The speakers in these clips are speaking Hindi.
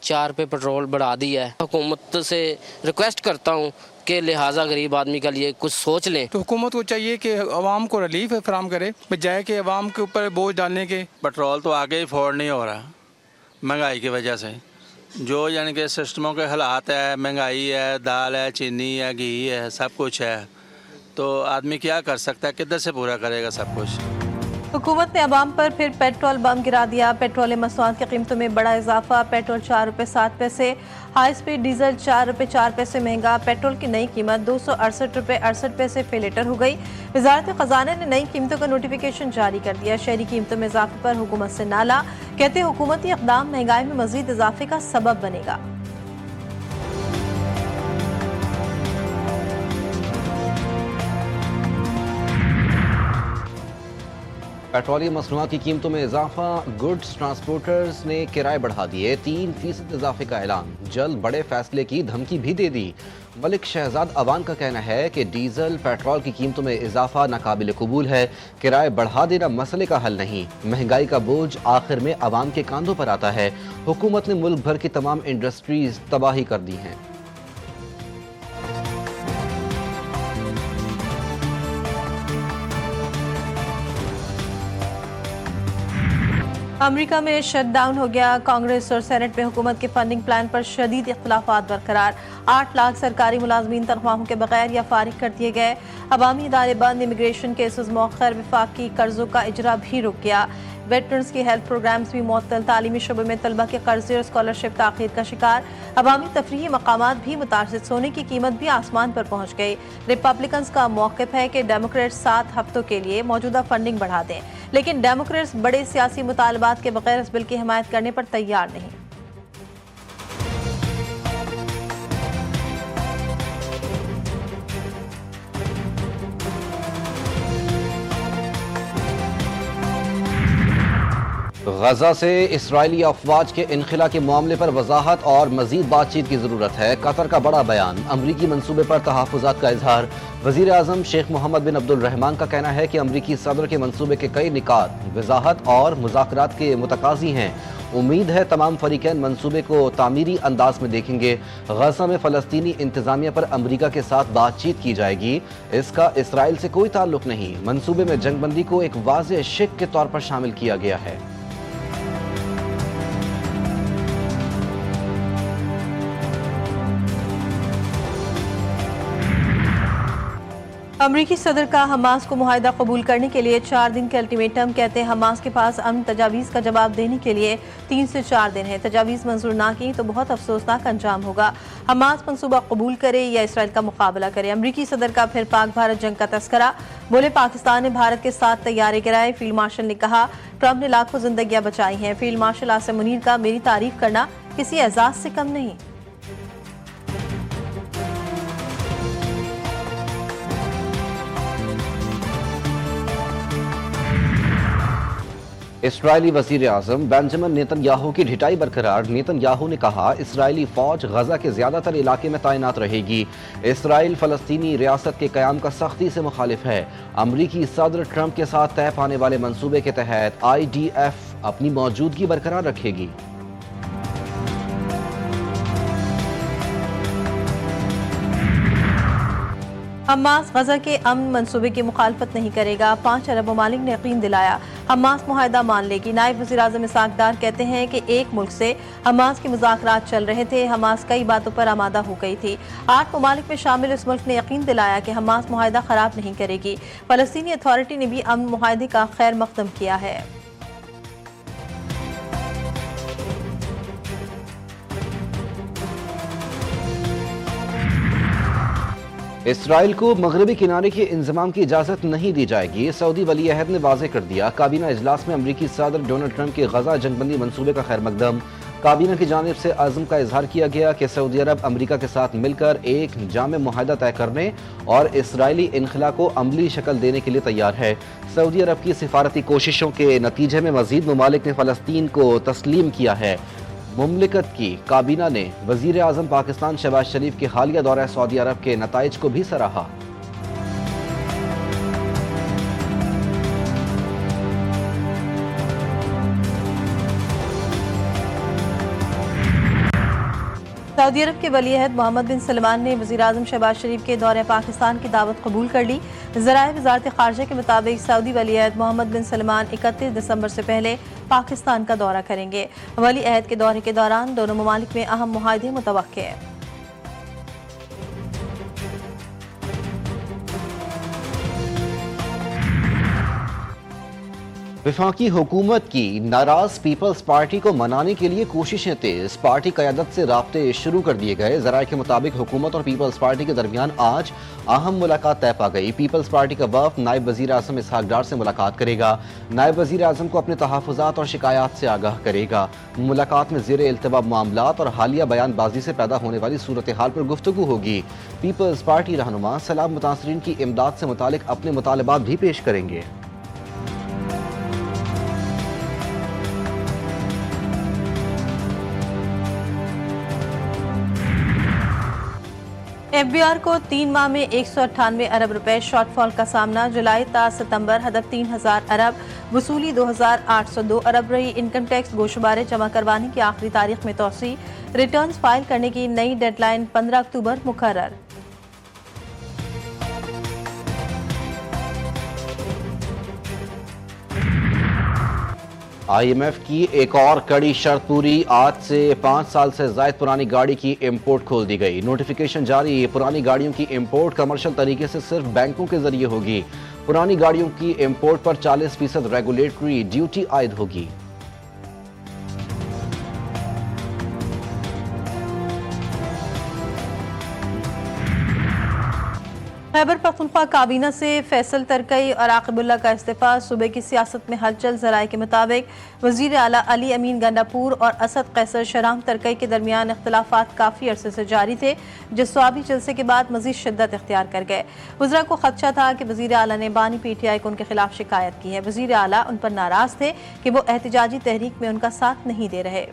4 रुपये पेट्रोल बढ़ा दिया है। हुकूमत से रिक्वेस्ट करता हूँ कि लिहाजा गरीब आदमी के लिए कुछ सोच लें। तो हुकूमत को चाहिए कि आवाम को रिलीफ फराहम करे, बजाय कि आवाम के ऊपर बोझ डालने के। पेट्रोल तो आगे ही अफोर्ड नहीं हो रहा महंगाई की वजह से। जो यानी कि सिस्टमों के हालात है, महंगाई है, दाल है, चीनी है, घी है, सब कुछ है, तो आदमी क्या कर सकता है, किधर से पूरा करेगा सब कुछ। हुकूमत ने अवाम पर फिर पेट्रोल बम गिरा दिया। पेट्रोल मसनूआत की कीमतों में बड़ा इजाफा। पेट्रोल 4 रुपये 7 पैसे, हाई स्पीड डीजल 4 रुपये 4 पैसे महंगा। पेट्रोल की नई कीमत 268 रुपये 68 पैसे फी लीटर हो गई। वजारत खजाना ने नई कीमतों का नोटिफिकेशन जारी कर दिया। शहरी कीमतों में इजाफे पर हुकूमत से नाला, कहते हुकूमती इक़दाम महंगाई में मजीद इजाफे का सबब बनेगा। पेट्रोलियम मसनूआत की कीमतों में इजाफा। गुड्स ट्रांसपोर्टर्स ने किराए बढ़ा दिए। 3% इजाफे का ऐलान। जल्द बड़े फैसले की धमकी भी दे दी। मलिक शहजाद अवान का कहना है कि डीजल पेट्रोल की कीमतों में इजाफा नाकाबिल कबूल है। किराए बढ़ा देना मसले का हल नहीं। महंगाई का बोझ आखिर में अवाम के कांधों पर आता है। हुकूमत ने मुल्क भर की तमाम इंडस्ट्रीज तबाही कर दी हैं। अमेरिका में शटडाउन हो गया। कांग्रेस और सेनेट में हुकूमत के फंडिंग प्लान पर शदीद इख्तलाफात बरकरार। 8 लाख सरकारी मुलाजमीन तनख्वाहों के बगैर या फारिग कर दिए गए। अवामी इदारे बंद, इमिग्रेशन केसेस मौखर, विफाकी कर्जों का इजरा भी रुक गया। वेटरन्स की हेल्थ प्रोग्राम्स भी मुअत्तल। तालीमी शुबे में तलबा के कर्जे और स्कॉलरशिप ताखीर का शिकार। अवामी तफरीही मकामात भी मुतासर। सोने की कीमत भी आसमान पर पहुंच गई। रिपब्लिकन्स का मौक़िफ़ है कि डेमोक्रेट्स 7 हफ्तों के लिए मौजूदा फंडिंग बढ़ा दें, लेकिन डेमोक्रेट्स बड़े सियासी मुतालबात के बगैर इस बिल की हिमायत करने पर तैयार नहीं। गजा से इसराइली अफवाज के इनखिला के मामले पर वजाहत और मजीद बातचीत की जरूरत है। कतर का बड़ा बयान। अमरीकी मंसूबे पर तहफ़्फ़ुज़ात का इजहार। वज़ीर आज़म शेख मोहम्मद बिन अब्दुल रहमान का कहना है कि अमरीकी सदर के मंसूबे के कई निकात वजाहत और मुज़ाकरात के मुतकाज़ी हैं। उम्मीद है तमाम फरीकैन मंसूबे को तामीरी अंदाज में देखेंगे। गजा में फ़लस्तीनी इंतज़ामिया पर अमरीका के साथ बातचीत की जाएगी। इसका इसराइल से कोई ताल्लुक नहीं। मंसूबे में जंगबंदी को एक वाज़ेह शिक के तौर पर शामिल किया गया है। अमरीकी सदर का हमास को मुआहिदा कबूल करने के लिए 4 दिन के अल्टीमेटम। कहते हैं हमास के पास अमन तजावीज़ का जवाब देने के लिए 3 से 4 दिन है। तजावीज़ मंजूर ना की तो बहुत अफसोसनाक अंजाम होगा। हमास मंसूबा कबूल करे या इसराइल का मुकाबला करे। अमरीकी सदर का फिर पाक भारत जंग का तस्करा। बोले पाकिस्तान ने भारत के साथ तैयारे गिराए। फील्ड मार्शल ने कहा ट्रंप ने लाखों जिंदगियां बचाई हैं। फील्ड मार्शल आसिम मुनीर का मेरी तारीफ करना किसी एजाज से कम नहीं। इसराइली वज़ीर आज़म बेंजामिन नेतन्याहू की ढिठाई बरकरार। नेतन्याहू ने कहा इसराइली फौज गजा के ज्यादातर इलाके में तैनात रहेगी। इसराइल फ़लस्तीनी रियासत के क़याम का सख्ती से मुखालिफ है। अमरीकी सदर ट्रंप के साथ तय पाने वाले मंसूबे के तहत IDF अपनी मौजूदगी बरकरार रखेगी। हमास गजा के अमन मंसूबे की मुखालफत नहीं करेगा। 5 अरब ममालिक ने यकीन दिलाया हमास मुआहिदा मान लेगी। नायब वज़ीर आज़म इसहाक डार कहते हैं कि एक मुल्क से हमास के मुज़ाकरात चल रहे थे। हमास कई बातों पर आमादा हो गई थी। 8 ममालिक में शामिल इस मुल्क ने यकीन दिलाया कि हमास मुआहिदा ख़राब नहीं करेगी। फ़लस्तीनी अथॉरिटी ने भी अमन मुआहिदे का खैर मकदम किया है। इसराइल को मगरबी किनारे के इंजमाम की इजाज़त नहीं दी जाएगी। सऊदी वली अहद ने वाज़ेह कर दिया। काबीना इजलास में अमरीकी सदर डोनाल्ड ट्रंप के गजा जंगबंदी मंसूबे का खैर मकदम। काबीना की जानिब से अज़्म का इजहार किया गया कि सऊदी अरब अमरीका के साथ मिलकर एक जाम मुआहिदा तय करने और इसराइली इनखला को अमली शक्ल देने के लिए तैयार है। सऊदी अरब की सिफारती कोशिशों के नतीजे में मज़ीद ममालिक ने फ़लस्तीन को तस्लीम किया है। मुमलिकत की काबीना ने वज़ीर आज़म पाकिस्तान शहबाज शरीफ के हालिया दौरा सऊदी अरब के नताइज को भी सराहा। सऊदी अरब के वली अहद मोहम्मद बिन सलमान ने वज़ीर-ए-आज़म शहबाज शरीफ के दौरे पाकिस्तान की दावत कबूल कर ली। ज़राए वज़ारत ख़ारिजा के मुताबिक सऊदी वली अहद मोहम्मद बिन सलमान 31 दिसंबर से पहले पाकिस्तान का दौरा करेंगे। वली अहद के दौरे के दौरान दोनों ममालिक में अहम मुआहदे मुतवक्के हैं। वफाकी हुकूमत की नाराज पीपल्स पार्टी को मनाने के लिए कोशिशें तेज, पार्टी क़यादत से राब्ते शुरू कर दिए गए। ज़राए के मुताबिक हुकूमत और पीपल्स पार्टी के दरमियान आज अहम मुलाकात तय पा गई। पीपल्स पार्टी का वफ़द नायब वज़ीर आज़म इसहाक डार से मुलाकात करेगा। नायब वज़ीर आज़म को अपने तहफ़्फ़ुज़ात और शिकायत से आगाह करेगा। मुलाकात में ज़ेरे इल्तिवा मामलात और हालिया बयानबाजी से पैदा होने वाली सूरत हाल पर गुफ्तगू होगी। पीपल्स पार्टी रहनुमा सैलाब मुतासरीन की इमदाद से मुतालिक अपने मुतालबात भी पेश करेंगे। FBR को 3 माह में 198 अरब रुपए शॉर्टफॉल का सामना। जुलाई ता सितंबर हदफ 3000 अरब, वसूली 2802 अरब रही। इनकम टैक्स गोशुबारे जमा करवाने की आखिरी तारीख में तोसी। रिटर्न्स फाइल करने की नई डेडलाइन 15 अक्टूबर मुकर्रर। IMF की एक और कड़ी शर्त पूरी, आज से 5 साल से ज़ायद पुरानी गाड़ी की इंपोर्ट खोल दी गई। नोटिफिकेशन जारी, पुरानी गाड़ियों की इंपोर्ट कमर्शियल तरीके से सिर्फ बैंकों के जरिए होगी। पुरानी गाड़ियों की इंपोर्ट पर 40% रेगुलेटरी ड्यूटी आयद होगी। खैबर पख्तूनख्वा काबीना से फैसल तरकई और आकिबुल्ला का इस्तीफा। सूबे की सियासत में हलचल। ज़राए के मुताबिक वज़ीर आला अली अमीन गंडापुर और असद कैसर शराम तरकई के दरमियान इख्तलाफात काफ़ी अरसे से जारी थे, जो स्वाबी जलसे के बाद मज़ीद शिद्दत इख्तियार कर गए। वज़रा को खदशा था कि वज़ीर आला ने बानी PTI को उनके खिलाफ शिकायत की है। वज़ीर आला उन पर नाराज़ थे कि वो एहतजाजी तहरीक में उनका साथ नहीं दे रहे।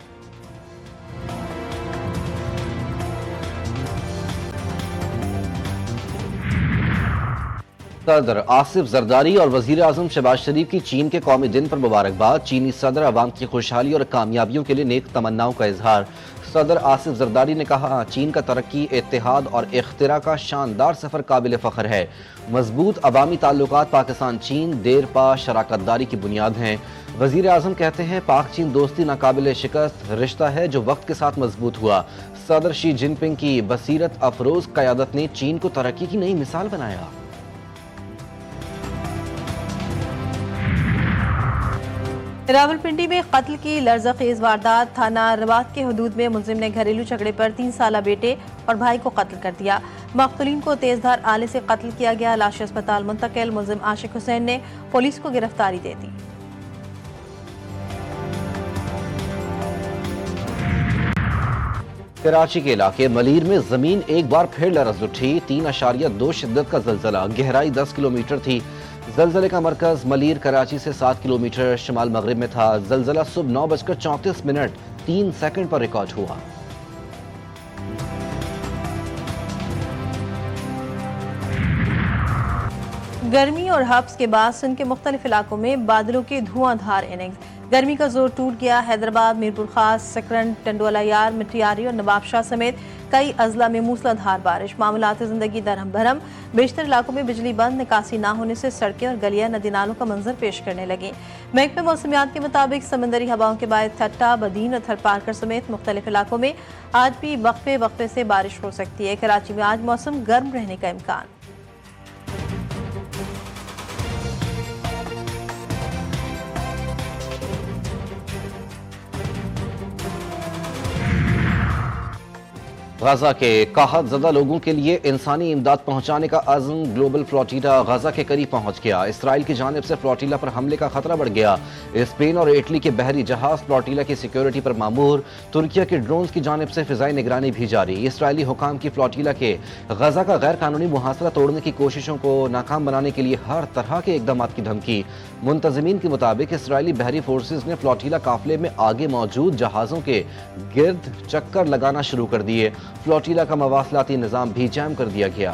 सदर आसिफ जरदारी और वज़ीर आज़म शहबाज शरीफ की चीन के कौमी दिन पर मुबारकबाद। चीनी सदर अवाम की खुशहाली और कामयाबियों के लिए नेक तमन्नाओं का इजहार। सदर आसिफ जरदारी ने कहा, चीन का तरक्की, इत्तेहाद और इख्तिरा का शानदार सफ़र काबिल फ़ख्र है। मजबूत अवामी ताल्लुकात पाकिस्तान चीन देर पा शराकतदारी की बुनियाद हैं। वज़ीर आज़म कहते हैं, पाक चीन दोस्ती नाकाबिल शिकस्त रिश्ता है जो वक्त के साथ मजबूत हुआ। सदर शी जिनपिंग की बसीरत अफरोज क़यादत ने चीन को तरक्की की नई मिसाल बनाया। रावलपिंडी में कत्ल की लर्ज़खेज़ वारदात। थाना रबात के हदूद में मुलजिम ने घरेलू झगड़े पर 3 साला बेटे और भाई को कत्ल कर दिया। मक़तूलीन को तेजधार आले से कत्ल किया गया। लाश अस्पताल मुंतकिल। मुलजिम आशिक हुसैन ने पुलिस को गिरफ्तारी दे दी। कराची के इलाके मलीर में जमीन एक बार फिर लरज़ उठी। 3.2 शिद्दत का जलजला, गहराई 10 किलोमीटर थी। जलजले का मरकज मलीर कराची से 7 किलोमीटर शमाल मगरिब में था। जलजला सुबह 9:34 3 सेकंड पर रिकॉर्ड हुआ। गर्मी और हब्स के बाद सिंध के मुख्तलिफ इलाकों में बादलों की धुआंधार इनिंग्स। गर्मी का जोर टूट गया। हैदराबाद, मीरपुर खास, सकरन, टंडोला यार, मिठियारी और नवाबशाह समेत कई अजला में मूसलाधार बारिश। मामूलात जिंदगी दरहम भरम। बेशतर इलाकों में बिजली बंद, निकासी ना होने से सड़कें और गलियां नदी नालों का मंजर पेश करने लगी। महकमे मौसमियात के मुताबिक समंदरी हवाओं के बाद ठट्टा, बदीन और थरपारकर समेत मुख्तलिफ इलाकों में आज भी वक्फे वक्फे से बारिश हो सकती है। कराची में आज मौसम गर्म रहने का इम्कान। गजा के काहत ज़दा लोगों के लिए इंसानी इमदाद पहुंचाने का अज़्म। ग्लोबल फ्लोटीला गजा के करीब पहुंच गया। इसराइल की जानिब से फ्लोटीला पर हमले का खतरा बढ़ गया। स्पेन और इटली के बहरी जहाज फ्लोटीला की सिक्योरिटी पर मामूर। तुर्किया के ड्रोन्स की जानिब से फिजाई निगरानी भी जारी। इसराइली हुकाम की फ्लोटीला के गजा का गैर कानूनी मुहासरा तोड़ने की कोशिशों को नाकाम बनाने के लिए हर तरह के इकदाम की धमकी। मुंतज़मीन के मुताबिक इसराइली बहरी फोर्सेज ने फ्लोटीला काफिले में आगे मौजूद जहाज़ों के गिर्द चक्कर लगाना शुरू कर दिए। फ्लोटीला का मवासलाती निज़ाम भी जैम कर दिया गया।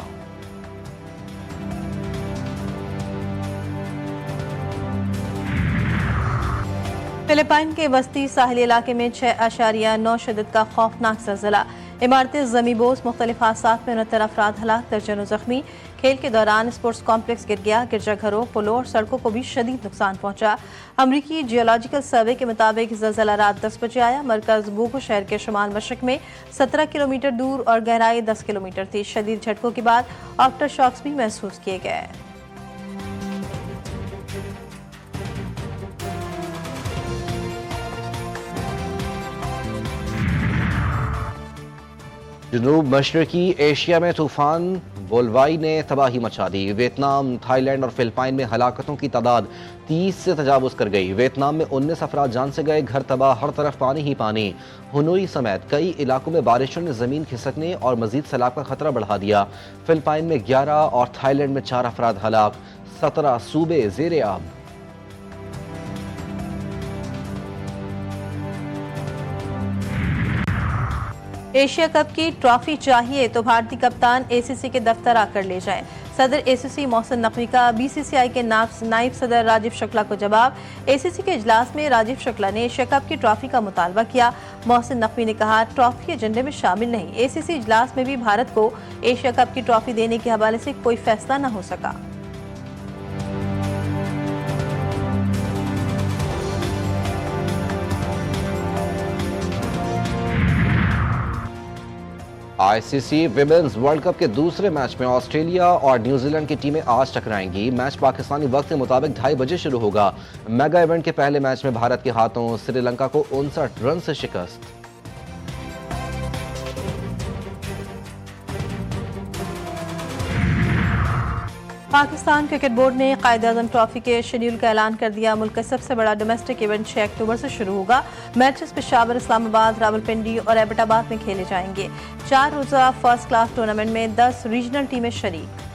फिलिपाइन के वस्ती साहिली इलाके में 6.9 शिद्दत का खौफनाक ज़लज़ला। इमारतें ज़मींबोस, मुख्तलिफ हादसात में 69 अफराद हलाक, दर्जनों जख्मी। खेल के दौरान स्पोर्ट्स कॉम्प्लेक्स गिर गया। गिरजाघरों, पुलों और सड़कों को भी शदीद नुकसान पहुंचा। अमरीकी जियोलॉजिकल सर्वे के मुताबिक ज़लज़ला रात 10 बजे आया। मरकज़ बूगो शहर के शुमाल मशरक में 17 किलोमीटर दूर और गहराई 10 किलोमीटर थी। शदीद झटकों के बाद आफ्टर शॉक्स भी महसूस किए गए। जनूब मशरकी एशिया में तूफान बोलवाई ने तबाही मचा दी। वियतनाम, थाईलैंड और फिलिपाइन में हलाकतों की तादाद 30 से तजावुज कर गई। वियतनाम में 19 अफराद जान से गए, घर तबाह, हर तरफ पानी ही पानी। हुनोई समेत कई इलाकों में बारिशों ने जमीन खिसकने और मजीद सैलाब का खतरा बढ़ा दिया। फिलिपाइन में 11 और थाईलैंड में 4 अफराद हलाक, 17 सूबे ज़ेरे आब। एशिया कप की ट्रॉफी चाहिए तो भारतीय कप्तान एसीसी के दफ्तर आकर ले जाएं। सदर एसीसी मोहसिन नकवी का बीसीसीआई के नायब सदर राजीव शुक्ला को जवाब। एसीसी के इजलास में राजीव शुक्ला ने एशिया कप की ट्रॉफी का मुतालबा किया। मोहसिन नकवी ने कहा, ट्रॉफी एजेंडे में शामिल नहीं। एसीसी इजलास में भी भारत को एशिया कप की ट्रॉफी देने के हवाले से कोई फैसला न हो सका। आईसीसी विमेंस वर्ल्ड कप के दूसरे मैच में ऑस्ट्रेलिया और न्यूजीलैंड की टीमें आज टकराएंगी। मैच पाकिस्तानी वक्त के मुताबिक 2:30 बजे शुरू होगा। मेगा इवेंट के पहले मैच में भारत के हाथों श्रीलंका को 59 रन से शिकस्त। पाकिस्तान क्रिकेट बोर्ड ने कायद-ए-आज़म ट्रॉफी के शेड्यूल का ऐलान कर दिया। मुल्क का सबसे बड़ा डोमेस्टिक इवेंट 6 अक्टूबर से शुरू होगा। मैचेस पेशावर, इस्लामाबाद, रावलपिंडी और एबटाबाद में खेले जाएंगे। 4 रोज़ा फर्स्ट क्लास टूर्नामेंट में 10 रीजनल टीमें शरीक।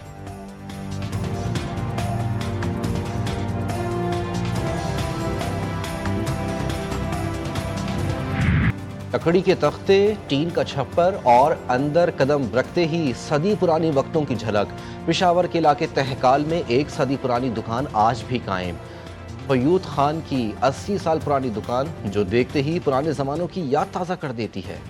लकड़ी के तख्ते, टीन का छप्पर और अंदर कदम रखते ही सदी पुरानी वक्तों की झलक। पेशावर के इलाके तहकाल में 1 सदी पुरानी दुकान आज भी कायम। फयूद खान की 80 साल पुरानी दुकान जो देखते ही पुराने ज़मानों की याद ताज़ा कर देती है।